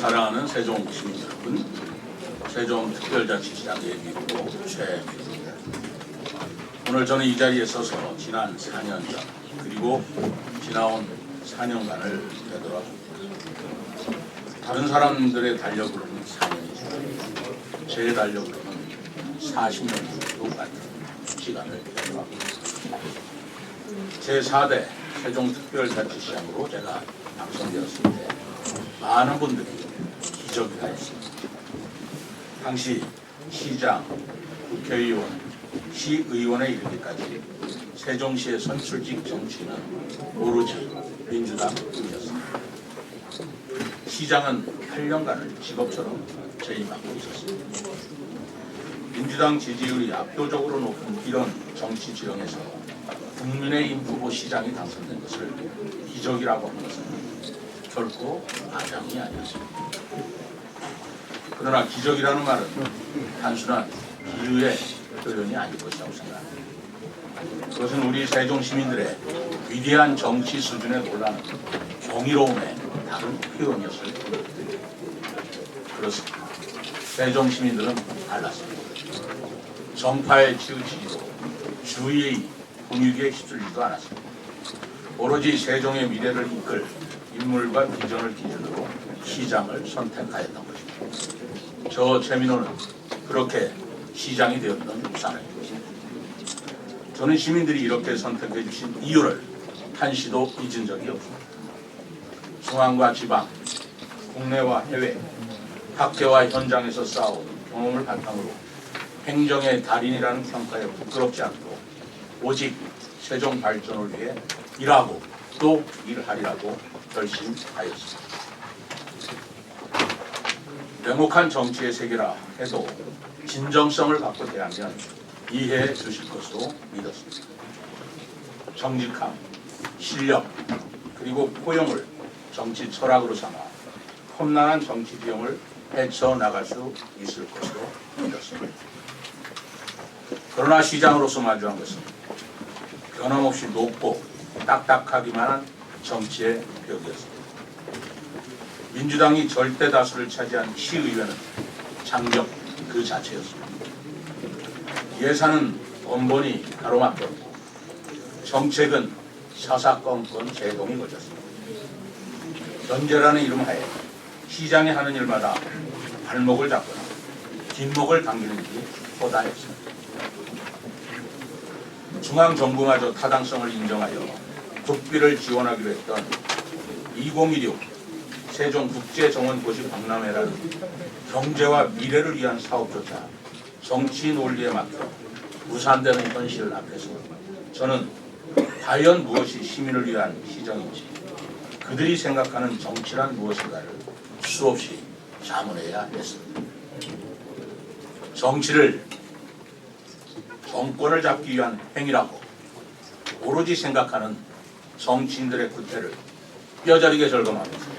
사랑하는 세종 시민 여러분, 세종특별자치시장 예비후보 최민호입니다. 오늘 저는 이 자리에 서서 지난 4년 전 그리고 지나온 4년간을 되돌아봅니다. 다른 사람들의 달력으로는 4년이지만 제 달력으로는 40년 정도 같은 시간을 되돌아봅니다. 제4대 세종특별자치시장으로 제가 당선되었을 때 많은 분들이 기적이라 했습니다. 당시 시장, 국회의원, 시의원에 이르기까지 세종시의 선출직 정치는 오로지 민주당뿐이었습니다. 시장은 8년간을 직업처럼 재임하고 있었습니다. 민주당 지지율이 압도적으로 높은 이런 정치 지형에서 국민의힘 후보 시장이 당선된 것을 기적이라고 하는 것은 결코 과장이 아니었습니다. 그러나 기적이라는 말은 단순한 비유의 표현이 아닐 것이라고 생각합니다. 그것은 우리 세종 시민들의 위대한 정치 수준에 놀라는 경이로움의 다른 표현이었을 뿐입니다. 그렇습니다. 세종 시민들은 달랐습니다. 정파에 치우치지도 주위의 분위기에 휩쓸리지도 않았습니다. 오로지 세종의 미래를 이끌 인물과 비전을 기준으로 시장을 선택하였던 것입니다. 저 최민호는 그렇게 시장이 되었던 사람입니다. 저는 시민들이 이렇게 선택해 주신 이유를 한시도 잊은 적이 없습니다. 중앙과 지방, 국내와 해외, 학계와 현장에서 쌓아온 경험을 바탕으로 행정의 달인이라는 평가에 부끄럽지 않고 오직 세종 발전을 위해 일하고 또 일하리라고 결심하였습니다. 냉혹한 정치의 세계라 해도 진정성을 갖고 대하면 이해해 주실 것으로 믿었습니다. 정직함, 실력, 그리고 포용을 정치 철학으로 삼아 험난한 정치 비용을 헤쳐나갈 수 있을 것으로 믿었습니다. 그러나 시장으로서 마주한 것은 변함없이 높고 딱딱하기만 한 정치의 벽이었습니다. 민주당이 절대 다수를 차지한 시의회는 장벽 그 자체였습니다. 예산은 번번이 가로막혔고 정책은 사사건건 제동이 걸렸습니다. 연재라는 이름하에 시장이 하는 일마다 발목을 잡거나 뒷목을 당기는 일이 허다했습니다. 중앙정부마저 타당성을 인정하여 국비를 지원하기로 했던 2016 세종국제정원도시 박람회라는 경제와 미래를 위한 사업조차 정치 논리에 맡겨 무산되는 현실 앞에서 저는 과연 무엇이 시민을 위한 시정인지 그들이 생각하는 정치란 무엇인가를 수없이 자문해야 했습니다. 정치를 정권을 잡기 위한 행위라고 오로지 생각하는 정치인들의 구태를 뼈저리게 절감하면서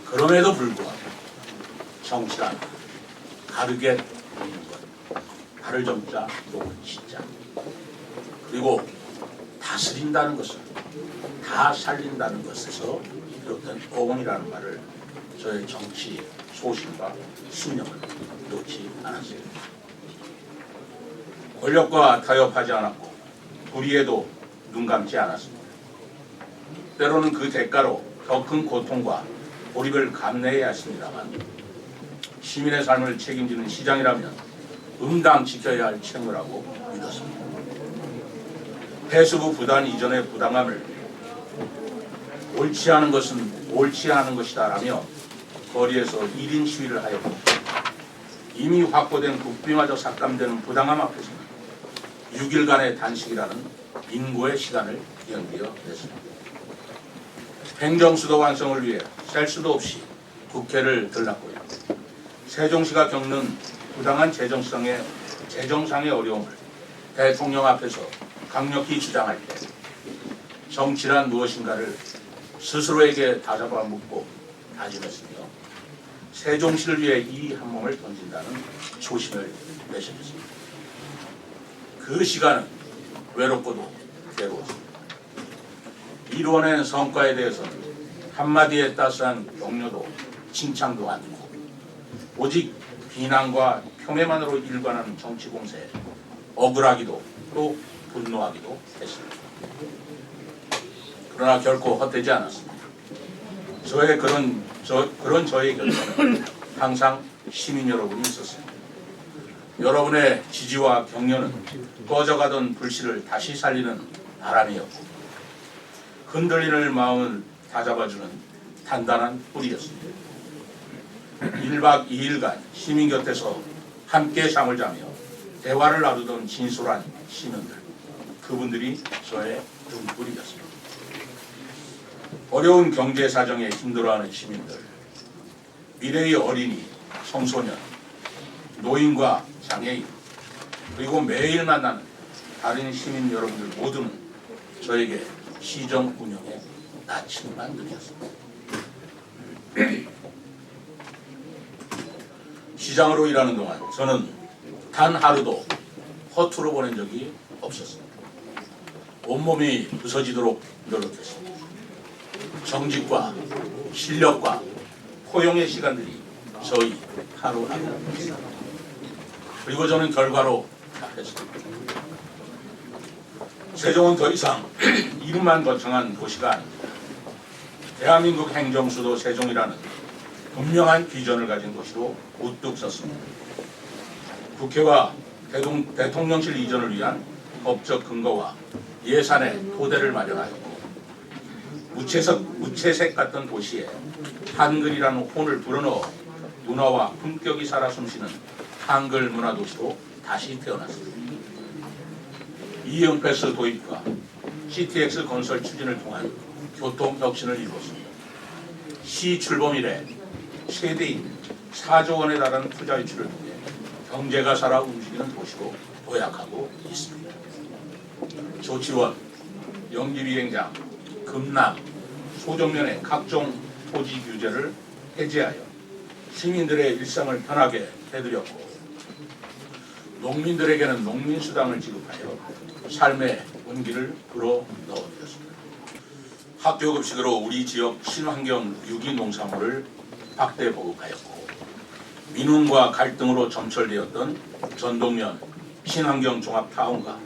그럼에도 불구하고 정치란 가르게 보이는 것, 가를 정자 녹은 진짜 그리고 다스린다는 것을 다 살린다는 것에서 비롯된 어원이라는 말을 저의 정치 소신과 신념을 놓지 않았습니다. 권력과 타협하지 않았고 불의에도 눈 감지 않았습니다. 때로는 그 대가로 더 큰 고통과 고립을 감내해야 했습니다만 시민의 삶을 책임지는 시장이라면 응당 지켜야 할 책무라고 믿었습니다. 폐수구 부단 이전의 부당함을 옳지 않은 것은 옳지 않은 것이다 라며 거리에서 1인 시위를 하였고 이미 확보된 국비마저 삭감되는 부당함 앞에서는 6일간의 단식이라는 인고의 시간을 연기해냈습니다. 행정수도 완성을 위해 셀 수도 없이 국회를 들렀고요. 세종시가 겪는 부당한 재정상의 어려움을 대통령 앞에서 강력히 주장할 때 정치란 무엇인가를 스스로에게 다잡아 묻고 다짐했으며 세종시를 위해 이 한 몸을 던진다는 초심을 내세웠습니다. 그 시간은 외롭고도 괴로웠습니다. 이루어낸 성과에 대해서는 한마디의 따스한 격려도 칭찬도 아니고 오직 비난과 폄훼만으로 일관하는 정치 공세에 억울하기도 또 분노하기도 했습니다. 그러나 결코 헛되지 않았습니다. 그런 저의 곁에는 항상 시민 여러분이 있었습니다. 여러분의 지지와 격려는 꺼져가던 불씨를 다시 살리는 바람이었고 흔들리는 마음을 다잡아주는 단단한 뿌리였습니다. 1박 2일간 시민 곁에서 함께 잠을 자며 대화를 나누던 진솔한 시민들, 그분들이 저의 등불이었습니다. 어려운 경제 사정에 힘들어하는 시민들, 미래의 어린이, 청소년, 노인과 장애인, 그리고 매일 만나는 다른 시민 여러분들 모두는 저에게 시정 운영의 낯을 만들었습니다. 시장으로 일하는 동안 저는 단 하루도 허투루 보낸 적이 없었습니다. 온몸이 부서지도록 노력했습니다. 정직과 실력과 포용의 시간들이 저희 하루하루입니다. 그리고 저는 결과로 답했습니다. 세종은 더 이상 이름만 거창한 도시가 아닙니다. 대한민국 행정수도 세종이라는 분명한 비전을 가진 도시로 우뚝 섰습니다. 국회와 대통령실 이전을 위한 법적 근거와 예산의 토대를 마련하였고 무채색 같던 도시에 한글이라는 혼을 불어넣어 문화와 품격이 살아 숨쉬는 한글 문화도시로 다시 태어났습니다. 이응패스 도입과 CTX 건설 추진을 통한 교통혁신을 이루었습니다. 시 출범 이래 최대인 4조 원에 달하는 투자 유치를 통해 경제가 살아 움직이는 도시로 도약하고 있습니다. 조치원, 영지비행장, 금남, 소정면의 각종 토지 규제를 해제하여 시민들의 일상을 편하게 해드렸고 농민들에게는 농민수당을 지급하여 삶의 온기를 불어 넣어드렸습니다. 학교급식으로 우리 지역 친환경 유기농산물을 확대 보급하였고 민원과 갈등으로 점철되었던 전동면 친환경 종합타운과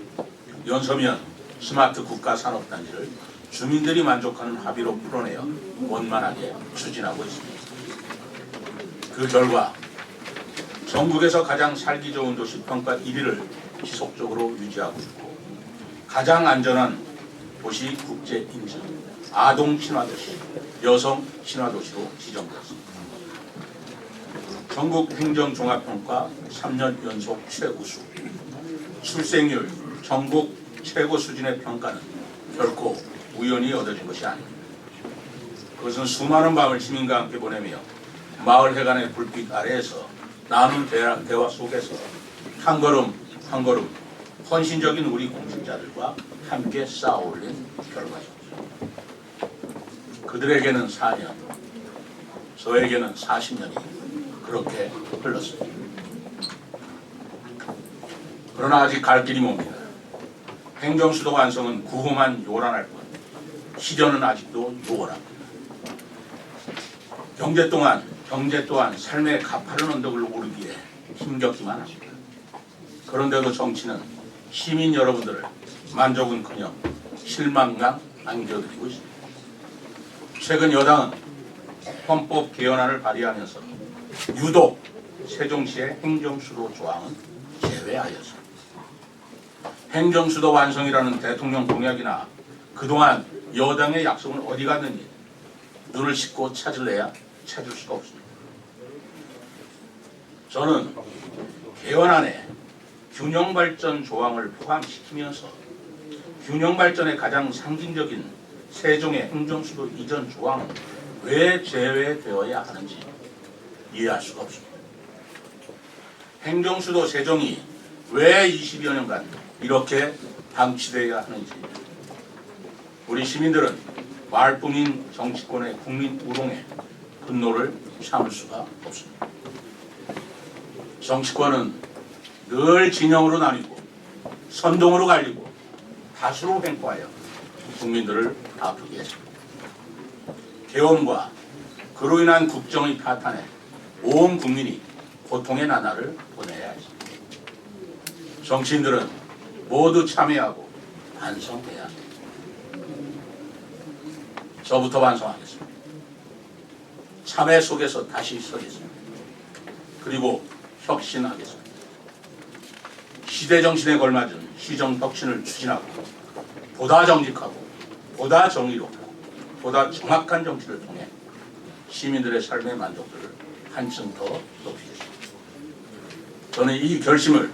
연서면 스마트 국가산업단지를 주민들이 만족하는 합의로 풀어내어 원만하게 추진하고 있습니다. 그 결과 전국에서 가장 살기 좋은 도시 평가 1위를 지속적으로 유지하고 있고 가장 안전한 도시 국제 인증 아동 친화도시, 여성 친화도시로 지정되었습니다. 전국 행정종합평가 3년 연속 최우수, 출생률 전국 최고 수준의 평가는 결코 우연히 얻어진 것이 아닙니다. 그것은 수많은 밤을 시민과 함께 보내며 마을 회관의 불빛 아래에서 나눈 대화 속에서 한 걸음 한 걸음 헌신적인 우리 공직자들과 함께 쌓아올린 결과입니다. 그들에게는 4년, 저에게는 40년이 그렇게 흘렀습니다. 그러나 아직 갈 길이 멉니다. 행정수도 완성은 구호만 요란할 뿐 시전은 아직도 요원합니다. 경제 또한 삶의 가파른 언덕을 오르기에 힘겹기만 합니다. 그런데도 정치는 시민 여러분들을 만족은커녕 실망만 안겨드리고 있습니다. 최근 여당은 헌법 개헌안을 발의하면서 유독 세종시의 행정수도 조항은 제외하였습니다. 행정수도 완성이라는 대통령 공약이나 그동안 여당의 약속은 어디 갔느니 눈을 씻고 찾을래야 찾을 수가 없습니다. 저는 개헌안에 균형발전 조항을 포함시키면서 균형발전의 가장 상징적인 세종의 행정수도 이전 조항은 왜 제외되어야 하는지 이해할 수가 없습니다. 행정수도 세종이 왜 20여 년간 이렇게 방치되어야 하는지 우리 시민들은 말뿐인 정치권의 국민 우롱에 분노를 참을 수가 없습니다. 정치권은 늘 진영으로 나뉘고 선동으로 갈리고 다수로 횡포하여 국민들을 아프게 했습니다. 개헌과 그로 인한 국정의 파탄에 온 국민이 고통의 나날을 보내야 합니다. 정치인들은 모두 참여하고 반성해야 합니다. 저부터 반성하겠습니다. 참회 속에서 다시 서겠습니다. 그리고 혁신하겠습니다. 시대 정신에 걸맞은 시정 혁신을 추진하고 보다 정직하고 보다 정의롭고 보다 정확한 정치를 통해 시민들의 삶의 만족도를 한층 더 높이겠습니다. 저는 이 결심을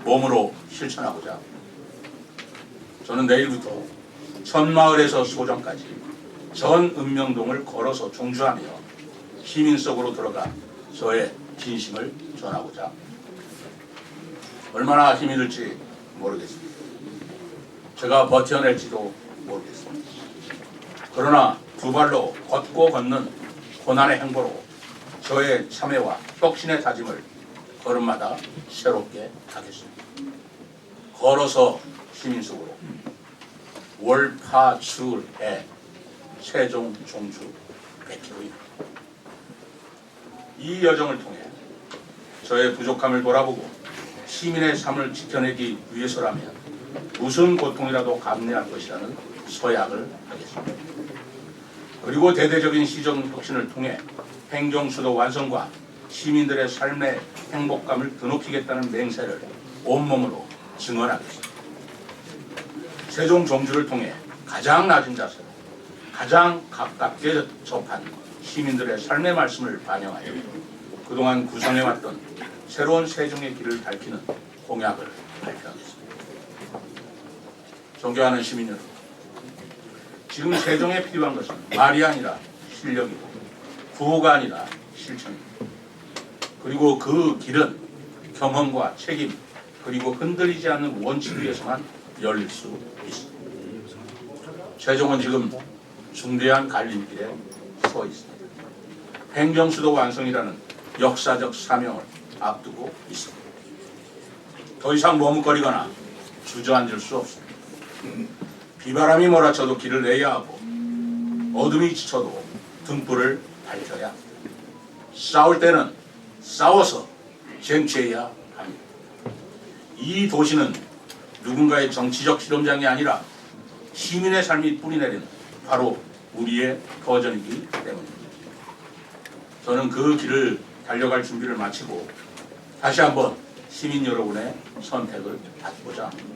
몸으로 실천하고자 합니다. 저는 내일부터 천마을에서 소정까지 전 읍명동을 걸어서 종주하며 시민 속으로 들어가 저의 진심을 전하고자 합니다. 얼마나 힘이 들지 모르겠습니다. 제가 버텨낼지도 모르겠습니다. 그러나 두 발로 걷고 걷는 고난의 행보로 저의 참회와 혁신의 다짐을 걸음마다 새롭게 하겠습니다. 걸어서 시민 속으로 월파출해 세종 종주 100km입니다. 이 여정을 통해 저의 부족함을 돌아보고 시민의 삶을 지켜내기 위해서라면 무슨 고통이라도 감내할 것이라는 서약을 하겠습니다. 그리고 대대적인 시정 혁신을 통해 행정수도 완성과 시민들의 삶의 행복감을 드높이겠다는 맹세를 온몸으로 증언하겠습니다. 세종 종주를 통해 가장 낮은 자세로 가장 가깝게 접한 시민들의 삶의 말씀을 반영하여 그동안 구성해왔던 새로운 세종의 길을 밝히는 공약을 발표하겠습니다. 존경하는 시민 여러분, 지금 세종에 필요한 것은 말이 아니라 실력이고 구호가 아니라 실천입니다. 그리고 그 길은 경험과 책임 그리고 흔들리지 않는 원칙 위에서만 열릴 수 있습니다. 세종은 지금 중대한 갈림길에 서 있습니다. 행정수도 완성이라는 역사적 사명을 앞두고 있습니다. 더 이상 머뭇거리거나 주저앉을 수 없습니다. 비바람이 몰아쳐도 길을 내야 하고 어둠이 지쳐도 등불을 밝혀야 합니다. 싸울 때는 싸워서 쟁취해야 합니다. 이 도시는 누군가의 정치적 실험장이 아니라 시민의 삶이 뿌리내리는 바로 우리의 터전이기 때문입니다. 저는 그 길을 달려갈 준비를 마치고 다시 한번 시민 여러분의 선택을 받고자 합니다.